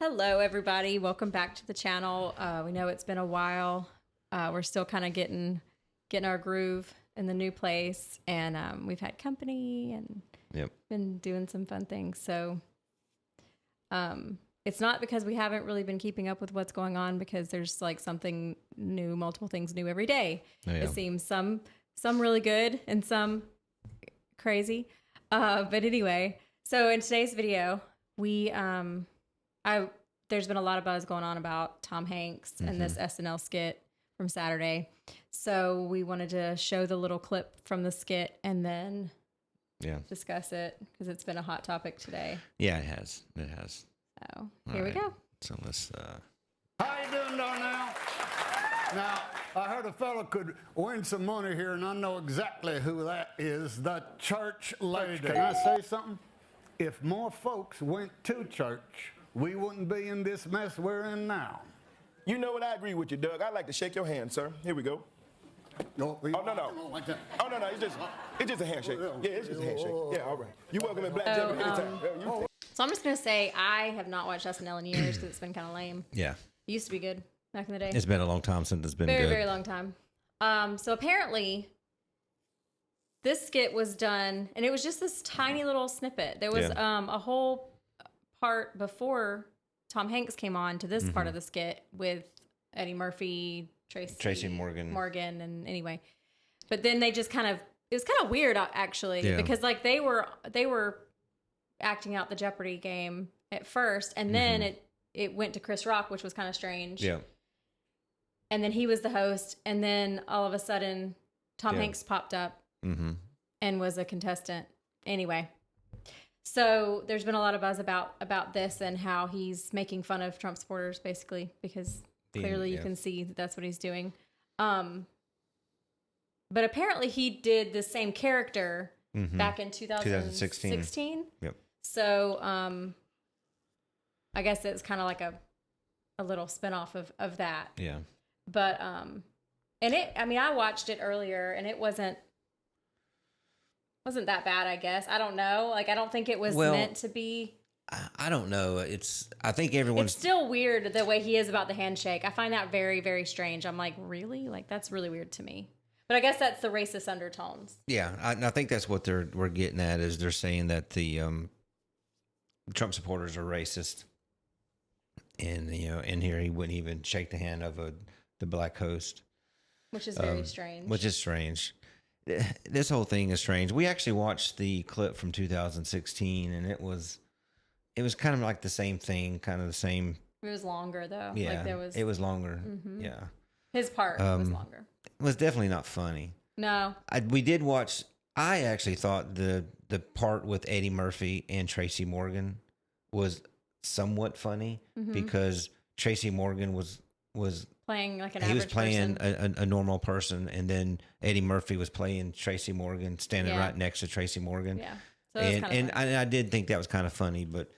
Hello, everybody. Welcome back to the channel. We know it's been a while. We're still kind of getting our groove in the new place, and we've had company and been doing some fun things. So it's not because we haven't really been keeping up with what's going on, because there's like something new, multiple things new every day. It seems some really good and some crazy. But anyway, so in today's video, there's been a lot of buzz going on about Tom Hanks and this SNL skit from Saturday. So we wanted to show the little clip from the skit and then discuss it, because it's been a hot topic today. Yeah, it has. So here we go. So let's... How you doing down now? Now, I heard a fellow could win some money here, and I know exactly who that is, the church lady. Can I say something? If more folks went to church, we wouldn't be in this mess we're in now. You know what? I agree with you, Doug. I'd like to shake your hand, sir. Here we go. No. Oh, no. Like that. Oh, no. It's just a handshake. Yeah, it's just a handshake. Yeah, all right. You're welcome in Black Jump anytime. So I'm just going to say I have not watched SNL in years because it's been kind of lame. Yeah. It used to be good back in the day. It's been a long time since it's been very, good. very long time. So apparently this skit was done, and it was just this tiny little snippet. There was a whole part before Tom Hanks came on to this part of the skit with Eddie Murphy, Tracy Morgan, and anyway. But then they just it was kind of weird actually, because like they were acting out the Jeopardy game at first, and then it went to Chris Rock, which was kind of strange. Yeah. And then he was the host, and then all of a sudden Tom Hanks popped up and was a contestant. Anyway, so there's been a lot of buzz about this and how he's making fun of Trump supporters, basically, because clearly you can see that that's what he's doing. But apparently he did the same character back in 2016. Yep. So I guess it's kind of like a little spinoff of that. Yeah. But I watched it earlier, and it wasn't that bad, I guess. I don't know. Like, I don't think it was meant to be. I don't know. I think everyone's... It's still weird the way he is about the handshake. I find that very, very strange. I'm like, really? Like, that's really weird to me. But I guess that's the racist undertones. Yeah, I think that's what we're getting at, is they're saying that the Trump supporters are racist. And, in here he wouldn't even shake the hand of the black host. Which is very strange. Which is strange. This whole thing is strange. We actually watched the clip from 2016, and it was kind of like the same thing, kind of the same. It was longer though. Yeah, like it was longer. Yeah, his part was longer. It was definitely not funny. No, we did watch. I actually thought the part with Eddie Murphy and Tracy Morgan was somewhat funny because Tracy Morgan was playing like he was playing a normal person, and then Eddie Murphy was playing Tracy Morgan, standing right next to Tracy Morgan. Yeah, so and I did think that was kind of funny, but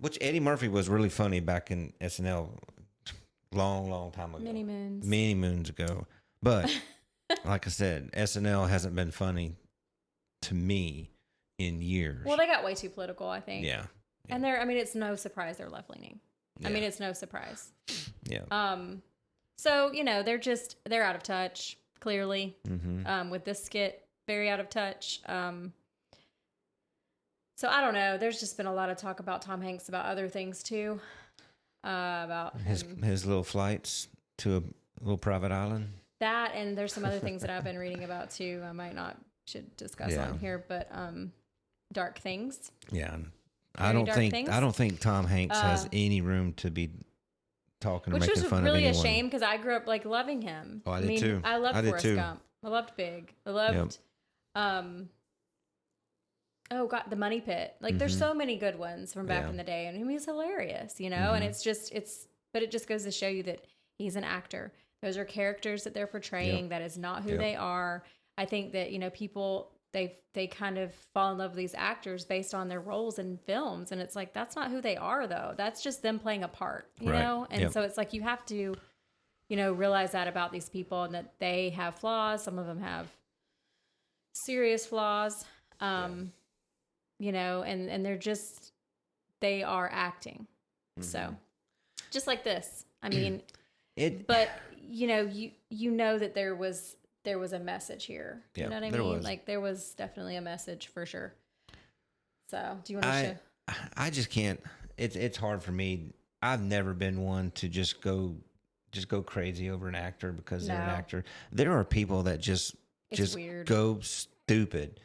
which Eddie Murphy was really funny back in SNL, long time ago, many moons ago. But like I said, SNL hasn't been funny to me in years. Well, they got way too political, I think. Yeah. And it's no surprise they're left leaning. Yeah. It's no surprise. Yeah. So, they're out of touch, clearly. With this skit, very out of touch. So I don't know. There's just been a lot of talk about Tom Hanks, about other things too. About his little flights to a little private island. That, and there's some other things that I've been reading about too. I should discuss on here, but dark things. Yeah. I don't think Tom Hanks has any room to be talking or making fun of anyone. Which was really a shame, because I grew up like loving him. Oh, I did too. I loved Forrest Gump. I loved Big. I loved oh God, The Money Pit. Like there's so many good ones from back in the day, and he was hilarious, and but it just goes to show you that he's an actor. Those are characters that they're portraying. That is not who they are. I think that, people, they kind of fall in love with these actors based on their roles in films. And it's like, that's not who they are though. That's just them playing a part, you know? And so it's like, you have to, realize that about these people, and that they have flaws. Some of them have serious flaws, and they're just, they are acting. So just like this, I mean, It, but you know that there was a message here. You know what I mean? Like there was definitely a message for sure. So do you want to show? I just can't. It's hard for me. I've never been one to just go crazy over an actor because they're an actor. There are people that just weird. go stupid,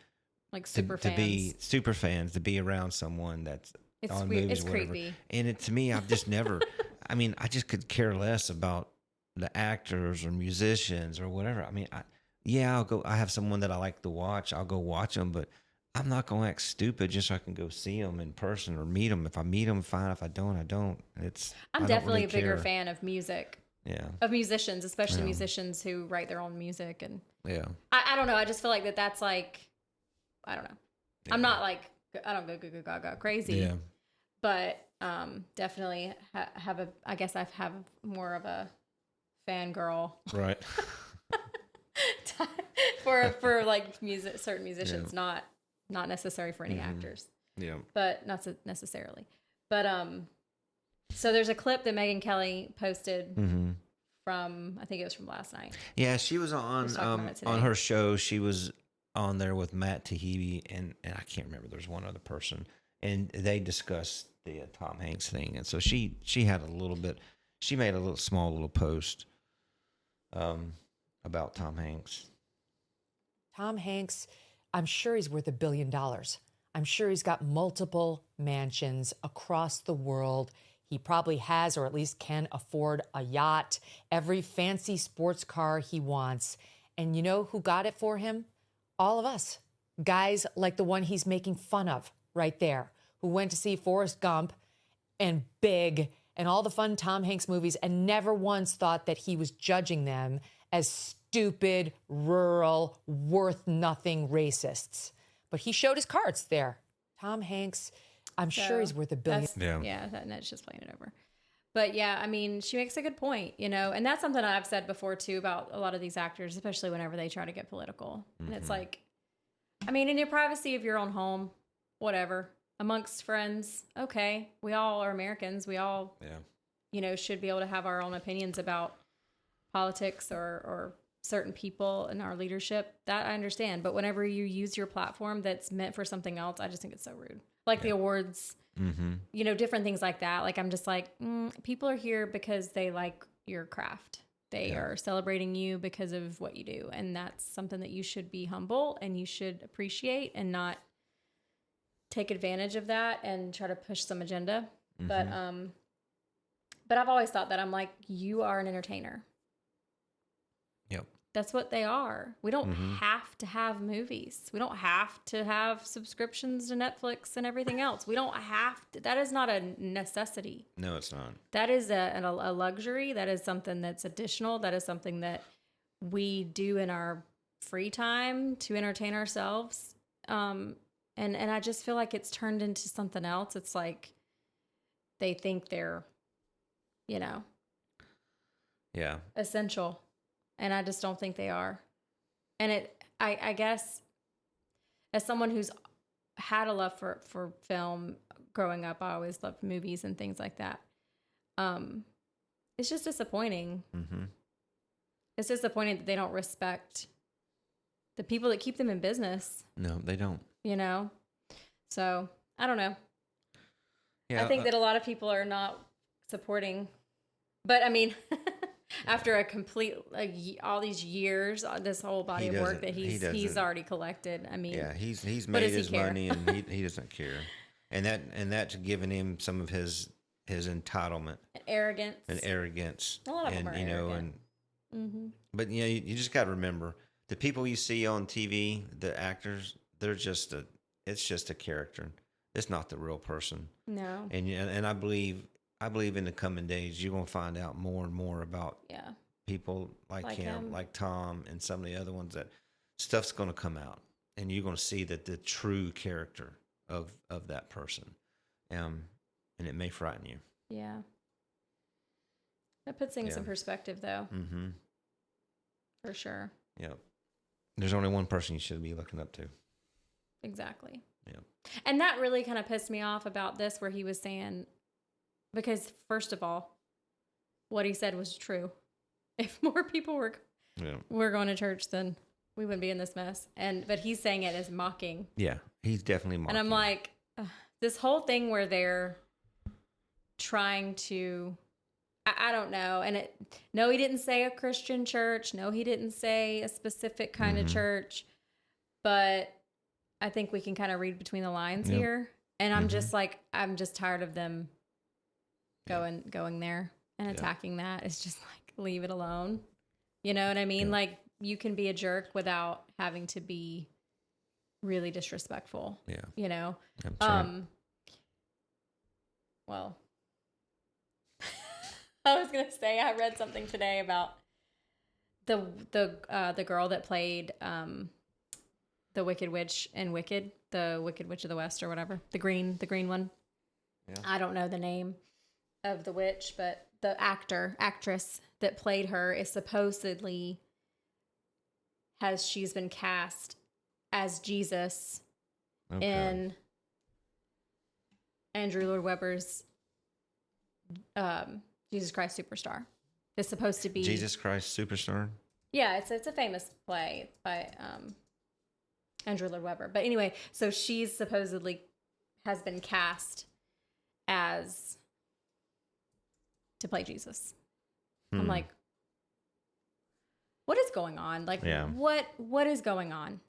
like super to be super fans, to be around someone that's on weird. movies It's or whatever. creepy. And to me, I've just never. I mean, I just could care less about the actors or musicians or whatever. I mean, I'll go. I have someone that I like to watch. I'll go watch them, but I'm not going to act stupid just so I can go see them in person or meet them. If I meet them, fine. If I don't, I don't. I'm definitely a bigger fan of music. Yeah. Of musicians, especially musicians who write their own music. And yeah. I don't know. I just feel like that's like, I don't know. Yeah. I'm not like, I don't go gaga crazy. Yeah. But definitely I guess I have more of a fangirl. Right. for like certain musicians, not necessary for any actors. Yeah. But not so necessarily. But so there's a clip that Megyn Kelly posted from, I think it was from last night. Yeah, she was on her show. She was on there with Matt Taibbi and I can't remember. There's one other person, and they discussed the Tom Hanks thing. And so she had a little bit. She made a small little post about Tom Hanks. Tom Hanks, I'm sure he's worth $1 billion. I'm sure he's got multiple mansions across the world. He probably has, or at least can afford a yacht, every fancy sports car he wants. And you know who got it for him? All of us. Guys like the one he's making fun of right there, who went to see Forrest Gump and Big and all the fun Tom Hanks movies and never once thought that he was judging them as stupid, rural, worth-nothing racists. But he showed his cards there. Tom Hanks, I'm sure he's worth $1 billion. Yeah, that's just playing it over. But yeah, I mean, she makes a good point, and that's something I've said before too about a lot of these actors, especially whenever they try to get political. And it's like, I mean, in your privacy of your own home, whatever, amongst friends, okay, we all are Americans. We all, should be able to have our own opinions about politics or certain people in our leadership. That I understand. But whenever you use your platform that's meant for something else, I just think it's so rude. Like the awards, different things like that. Like, I'm just like, people are here because they like your craft. They are celebrating you because of what you do. And that's something that you should be humble and you should appreciate and not take advantage of that and try to push some agenda. But I've always thought that I'm like, you are an entertainer. Yep. That's what they are. We don't have to have movies. We don't have to have subscriptions to Netflix and everything else. We don't have to. That is not a necessity. No, it's not. That is a luxury. That is something that's additional. That is something that we do in our free time to entertain ourselves. And I just feel like it's turned into something else. It's like they think they're, essential. And I just don't think they are. And I guess as someone who's had a love for film growing up, I always loved movies and things like that. It's just disappointing. It's disappointing that they don't respect the people that keep them in business. No, they don't. So I don't know. Yeah, I think that a lot of people are not supporting, but I mean, after a complete, all these years, this whole body of work that he's already collected. I mean, he's made his money and he doesn't care. And that's given him some of his entitlement. Arrogance. A lot of them are arrogant. But you just got to remember, the people you see on TV, the actors, it's just a character. It's not the real person. No. And I believe in the coming days, you're going to find out more and more about people like him, like Tom, and some of the other ones, that stuff's going to come out, and you're going to see that the true character of that person, and it may frighten you. Yeah. That puts things in perspective, though. For sure. Yeah. There's only one person you should be looking up to. Exactly. Yeah. And that really kind of pissed me off about this, where he was saying, because first of all, what he said was true. If more people were going to church, then we wouldn't be in this mess. But he's saying it as mocking. Yeah, he's definitely mocking. And I'm like, this whole thing where they're trying to, I don't know. And no, he didn't say a Christian church. No, he didn't say a specific kind of church. But I think we can kind of read between the lines here. And I'm just like, I'm just tired of them going there and attacking that. It's just like, leave it alone. You know what I mean? Like, you can be a jerk without having to be really disrespectful. Yeah. You know? Well, I was going to say, I read something today about the girl that played the Wicked Witch in Wicked, the Wicked Witch of the West or whatever, the green one. Yeah. I don't know the name of the witch, but the actress that played her is supposedly she's been cast as Jesus in Andrew Lloyd Webber's Jesus Christ Superstar. It's supposed to be Jesus Christ Superstar. Yeah, it's a famous play by Andrew Lloyd Webber. But anyway, so she's supposedly has been cast as to play Jesus. I'm like, what is going on? Like, what is going on?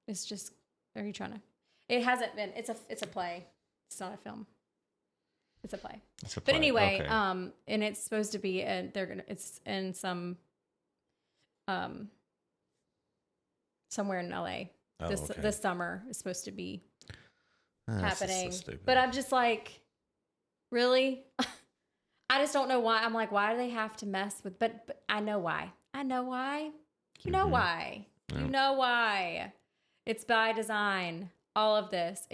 It's just, are you trying to? It hasn't been. It's a play. It's not a film. It's a play. It's a play. But anyway, and it's supposed to be, it's in some, somewhere in LA. This summer is supposed to be happening. So but I'm just like, really? I just don't know why. I'm like, why do they have to mess with? But I know why. I know why. You know why. Yeah. You know why. It's by design. All of this.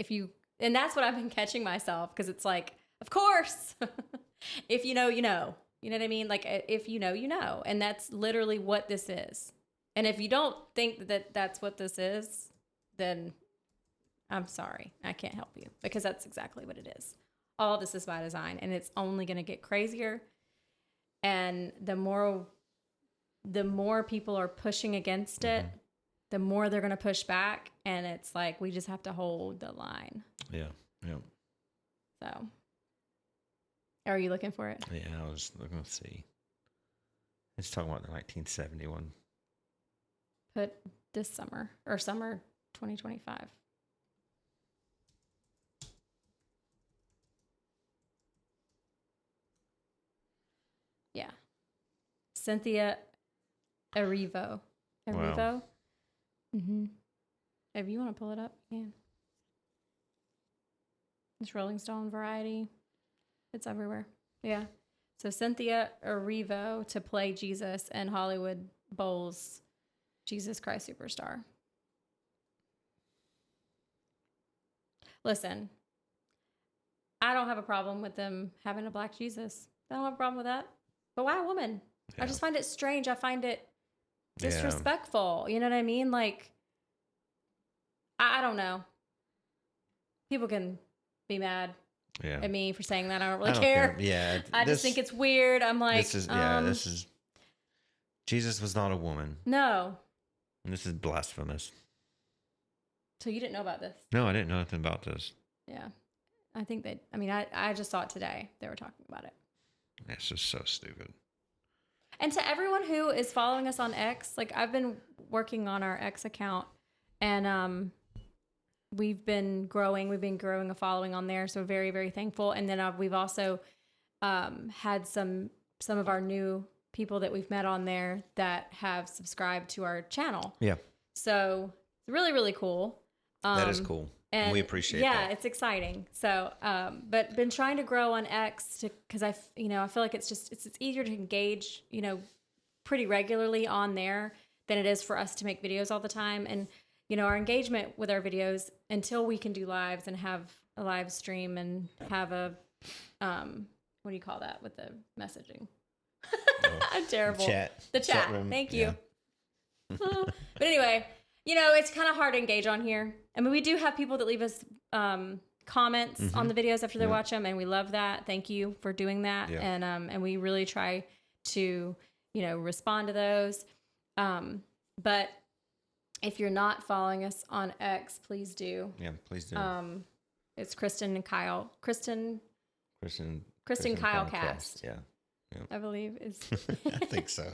And that's what I've been catching myself, because it's like, of course. If you know, you know. You know what I mean? Like, if you know, you know. And that's literally what this is. And if you don't think that that's what this is, then I'm sorry. I can't help you, because that's exactly what it is. All of this is by design, and it's only going to get crazier. And the more people are pushing against it, the more they're going to push back. And it's like, we just have to hold the line. Yeah. Yeah. So, are you looking for it? Yeah, I was looking to see. It's talking about the 1971. Put this summer 2025. Yeah. Cynthia Erivo. Wow. Mm-hmm. If you want to pull it up, you can. It's Rolling Stone, Variety. It's everywhere. Yeah. So Cynthia Erivo to play Jesus and Hollywood Bowl's Jesus Christ Superstar. Listen, I don't have a problem with them having a black Jesus. I don't have a problem with that. But why a woman? Yeah. I just find it strange. I find it disrespectful. You know what I mean? Like, I don't know. People can be mad at me for saying that. I don't really care. Yeah. I just think it's weird. I'm like, this is Jesus was not a woman. No. And this is blasphemous. So you didn't know about this? No, I didn't know anything about this. Yeah. I just saw it today. They were talking about it. It's just so stupid. And to everyone who is following us on X, like, I've been working on our X account, and we've been growing a following on there. So very, very thankful. And then we've also had some of our new people that we've met on there that have subscribed to our channel. Yeah. So it's really, really cool. That is cool. And we appreciate that. Yeah, it's exciting. So, but been trying to grow on X because I feel like it's easier to engage, pretty regularly on there than it is for us to make videos all the time. And, our engagement with our videos, until we can do lives and have a live stream and have a, what do you call that with the messaging? I'm terrible. The chat room. Thank you. Yeah. But anyway, it's kind of hard to engage on here. I mean, we do have people that leave us comments on the videos after they watch them, and we love that. Thank you for doing that. Yeah. And we really try to, respond to those. But if you're not following us on X, please do. Yeah, please do. It's Kristen Kyle Cast. Yeah. I believe is. I think so.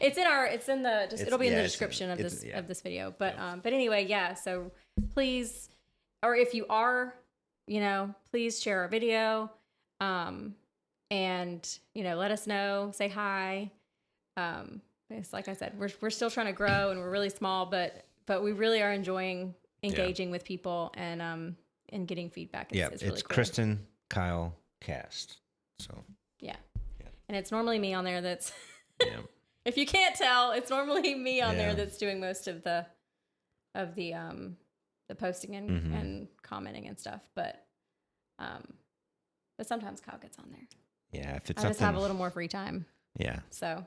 It'll be in the description of this video. But anyway, yeah. So please, or if you are, please share our video, and let us know, say hi. It's like I said, we're still trying to grow and we're really small, but we really are enjoying engaging with people and getting feedback. It's really cool. Kristen Kyle Cast. So yeah. And it's normally me on there that's, if you can't tell, it's normally me on there that's doing most of the posting and commenting and stuff. But sometimes Kyle gets on there. Yeah, if it's I just have a little more free time. Yeah. So.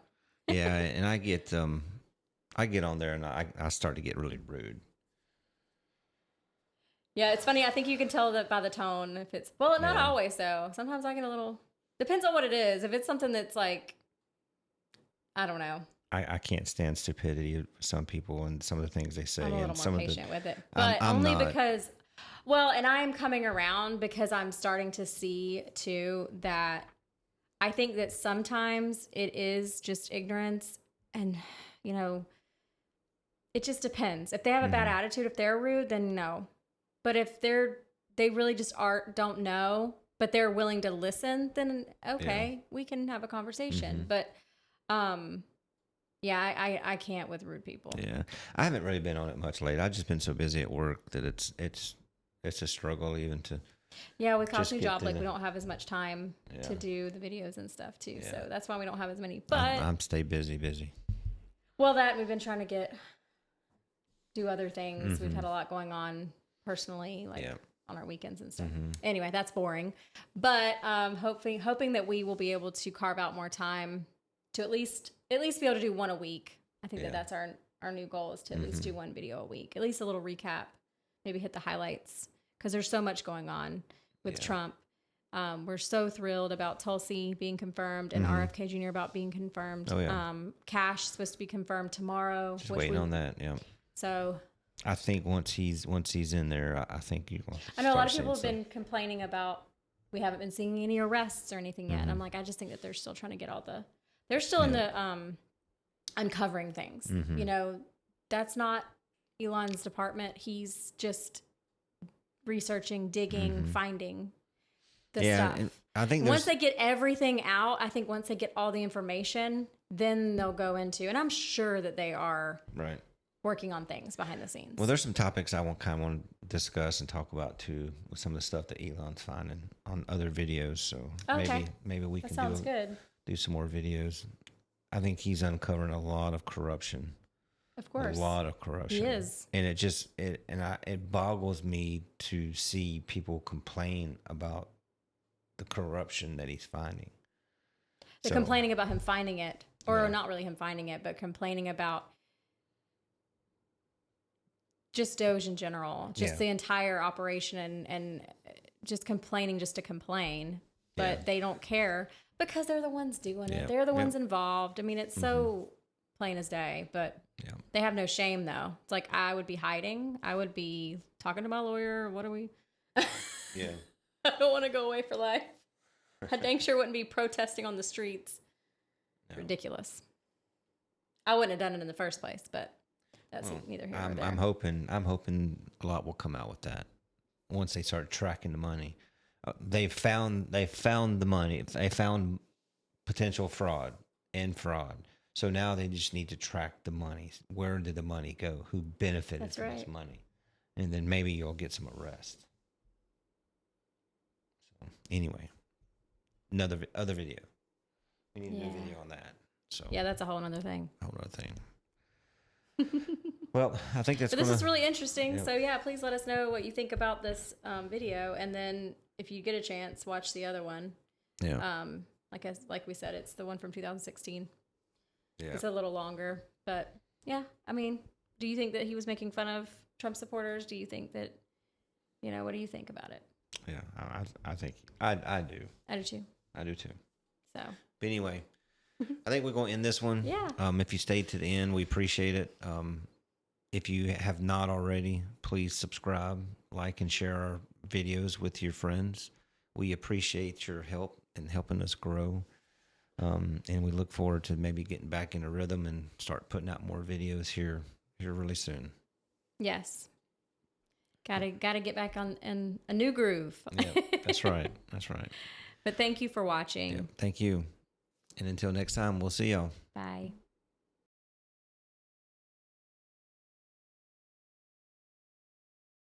Yeah, and I get on there and I start to get really rude. Yeah, it's funny. I think you can tell that by the tone. If it's not always though. Sometimes I get a little. Depends on what it is. If it's something that's like, I don't know. I can't stand stupidity of some people and some of the things they say. I'm a little and some more of patient with it, but only because, and I'm coming around because I'm starting to see too that I think that sometimes it is just ignorance, and it just depends. If they have a bad attitude, if they're rude, then no. But if they really just don't know, but they're willing to listen, then okay, we can have a conversation. But I can't with rude people. Yeah, I haven't really been on it much lately. I've just been so busy at work that it's a struggle even to. Yeah, with Kyle's new job, we don't have as much time to do the videos and stuff too. Yeah. So that's why we don't have as many. But I'm stay busy. Well, we've been trying to do other things. We've had a lot going on personally, on our weekends and stuff. Anyway, that's boring. But hoping that we will be able to carve out more time to at least be able to do one a week. I think that's our new goal, is to at least do one video a week. At least a little recap, maybe hit the highlights, because there's so much going on with Trump. We're so thrilled about Tulsi being confirmed and RFK Jr. about being confirmed. Oh, yeah. Cash is supposed to be confirmed tomorrow. Just waiting on that. Yeah. So I think once he's in there, I think you will. I know a lot of people have been complaining about we haven't been seeing any arrests or anything yet. And I'm like, I just think that they're still trying to get they're still in the uncovering things. That's not Elon's department. He's just researching, digging, finding the stuff. And I think once they get everything out, once they get all the information, then they'll go into, and I'm sure that they are working on things behind the scenes. Well, there's some topics I want to discuss and talk about too, with some of the stuff that Elon's finding on other videos. So maybe we can do some more videos. I think he's uncovering a lot of corruption. Of course. A lot of corruption. He is. And it boggles me to see people complain about the corruption that he's finding. They're complaining about him finding it, or not really him finding it, but complaining about just Doge in general, just the entire operation, and just complaining just to complain, but they don't care because they're the ones doing it. They're the ones involved. I mean, it's so plain as day, but they have no shame though. It's like, I would be hiding. I would be talking to my lawyer. What are we? Yeah. I don't want to go away for life. I dang sure wouldn't be protesting on the streets. No. Ridiculous. I wouldn't have done it in the first place, but that's neither here nor there. I'm hoping a lot will come out with that once they start tracking the money. They found the money. They found potential fraud. So now they just need to track the money. Where did the money go? Who benefited from this money? And then maybe you'll get some arrests. So anyway, other video. We need to do a video on that. So that's a whole other thing. Well, I think that's. But this is really interesting. So please let us know what you think about this video, and then if you get a chance, watch the other one. Yeah. Like we said, it's the one from 2016. Yeah. It's a little longer, but I mean, do you think that he was making fun of Trump supporters? Do you think that, what do you think about it? Yeah, I think I do. I do too. I do too. So. But anyway, I think we're going to end this one. Yeah. If you stayed to the end, we appreciate it. If you have not already, please subscribe, like, and share our videos with your friends. We appreciate your help in helping us grow. And we look forward to maybe getting back in a rhythm and start putting out more videos here really soon. Yes. Gotta get back on in a new groove. Yeah, that's right. That's right. But thank you for watching. Yeah, thank you. And until next time, we'll see y'all. Bye.